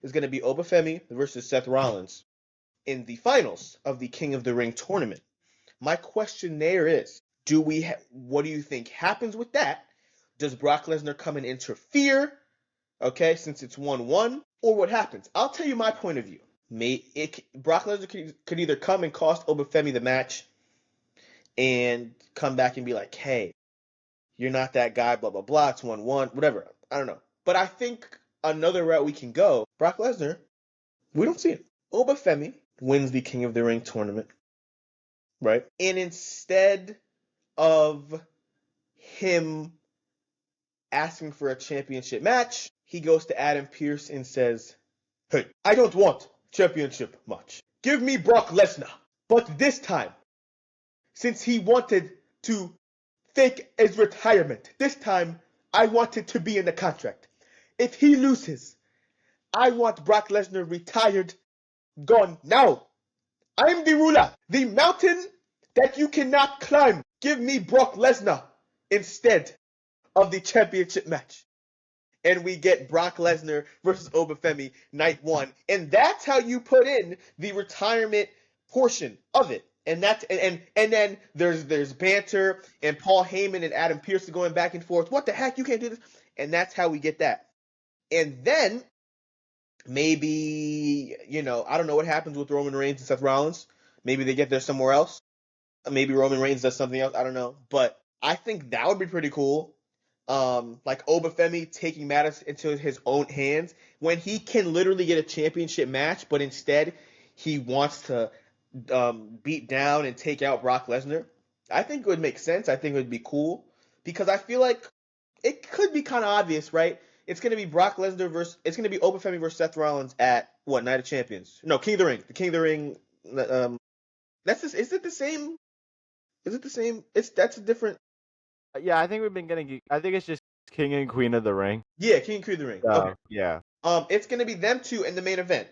is going to be Oba Femi versus Seth Rollins in the finals of the King of the Ring tournament. My question there is, what do you think happens with that? Does Brock Lesnar come and interfere? Okay, since it's 1-1, or what happens? I'll tell you my point of view. Brock Lesnar could either come and cost Oba Femi the match and come back and be like, hey, you're not that guy, blah, blah, blah, it's 1-1, whatever. I don't know. But I think another route we can go, Brock Lesnar, we don't see it. Oba Femi wins the King of the Ring tournament, right? And instead of him asking for a championship match, he goes to Adam Pearce and says, hey, I don't want championship match. Give me Brock Lesnar. But this time, since he wanted to fake his retirement, this time I want it to be in the contract. If he loses, I want Brock Lesnar retired, gone now. I'm the ruler. The mountain that you cannot climb. Give me Brock Lesnar instead of the championship match. And we get Brock Lesnar versus Oba Femi night 1. And that's how you put in the retirement portion of it. And that's and then there's banter and Paul Heyman and Adam Pearce going back and forth. What the heck? You can't do this. And that's how we get that. And then maybe, I don't know what happens with Roman Reigns and Seth Rollins. Maybe they get there somewhere else. Maybe Roman Reigns does something else. I don't know. But I think that would be pretty cool. Like Oba Femi taking matters into his own hands when he can literally get a championship match, but instead he wants to beat down and take out Brock Lesnar. I think it would make sense. I think it would be cool because I feel like it could be kind of obvious, right? It's going to be Brock Lesnar it's going to be Oba Femi versus Seth Rollins at what, Night of Champions? No, King of the Ring. The King of the Ring. Is it the same? Is it the same? That's a different. Yeah, I think we've been getting. I think it's just King and Queen of the Ring. Yeah, King and Queen of the Ring. Okay. Yeah. It's going to be them two in the main event.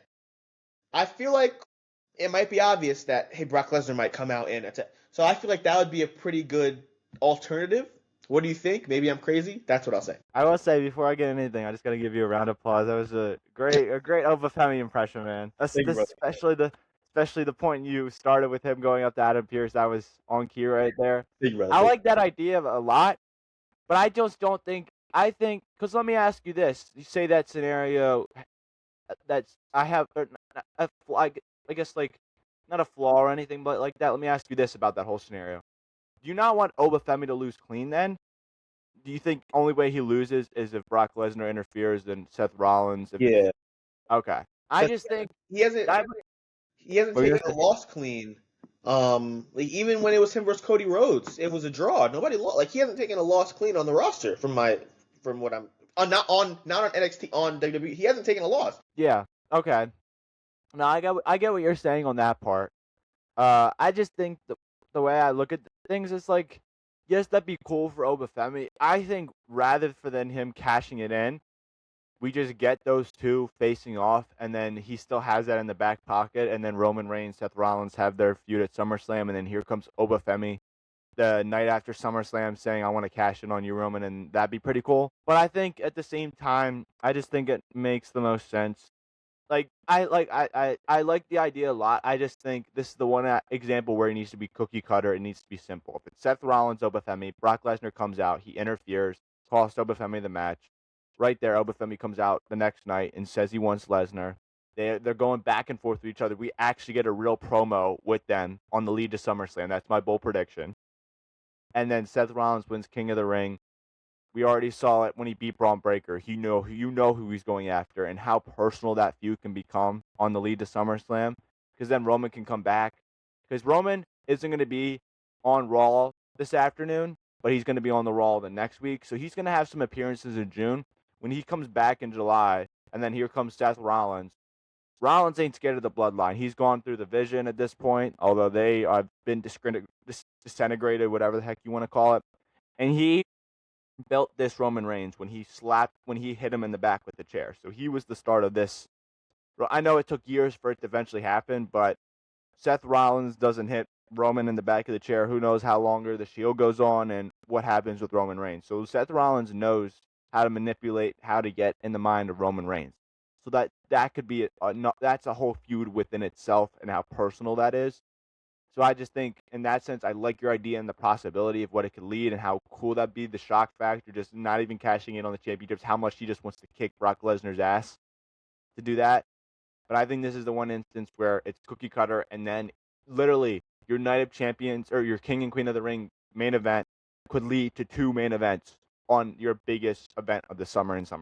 I feel like it might be obvious that, hey, Brock Lesnar might come out and attack. So I feel like that would be a pretty good alternative. What do you think? Maybe I'm crazy? That's what I'll say. I will say, before I get anything, I just got to give you a round of applause. That was a great Oba Femi impression, man. Especially the point you started with him going up to Adam Pearce. That was on key right there. I like that idea a lot, but I just don't think. I think, because let me ask you this: you say that scenario that's I guess like not a flaw or anything, but like that. Let me ask you this about that whole scenario: do you not want Oba Femi to lose clean? Then, do you think only way he loses is if Brock Lesnar interferes and Seth Rollins? Yeah. Okay. I just think he hasn't taken a loss clean. Like even when it was him versus Cody Rhodes, it was a draw. Nobody lost. Like he hasn't taken a loss clean on the roster from what I'm not on NXT, on WWE. He hasn't taken a loss. Yeah. Okay. No, I get what you're saying on that part. I just think the way I look at things is like, yes, that'd be cool for Oba Femi. I think rather than him cashing it in, we just get those two facing off, and then he still has that in the back pocket, and then Roman Reigns, Seth Rollins have their feud at SummerSlam, and then here comes Oba Femi the night after SummerSlam saying, I want to cash in on you, Roman, and that'd be pretty cool. But I think at the same time, I just think it makes the most sense. Like, I like the idea a lot. I just think this is the one example where it needs to be cookie cutter. It needs to be simple. If it's Seth Rollins, Oba Femi, Brock Lesnar comes out, he interferes, costs Oba Femi the match. Right there, Oba Femi comes out the next night and says he wants Lesnar. They're going back and forth with each other. We actually get a real promo with them on the lead to SummerSlam. That's my bold prediction. And then Seth Rollins wins King of the Ring. We already saw it when he beat Braun Breaker. You know who he's going after and how personal that feud can become on the lead to SummerSlam. Because then Roman can come back. Because Roman isn't going to be on Raw this afternoon, but he's going to be on the Raw the next week. So he's going to have some appearances in June. When he comes back in July, and then here comes Seth Rollins. Rollins ain't scared of the bloodline. He's gone through the Vision at this point, although they have been disintegrated, whatever the heck you want to call it. And he built this Roman Reigns when he hit him in the back with the chair. So he was the start of this. I know it took years for it to eventually happen, but Seth Rollins doesn't hit Roman in the back of the chair. Who knows how longer the Shield goes on and what happens with Roman Reigns. So Seth Rollins knows how to manipulate, how to get in the mind of Roman Reigns. So that could be that's a whole feud within itself and how personal that is. So I just think in that sense, I like your idea and the possibility of what it could lead and how cool that'd be. The shock factor, just not even cashing in on the championships, how much he just wants to kick Brock Lesnar's ass to do that. But I think this is the one instance where it's cookie cutter, and then literally your Night of Champions or your King and Queen of the Ring main event could lead to 2 main events on your biggest event of the summer in summer.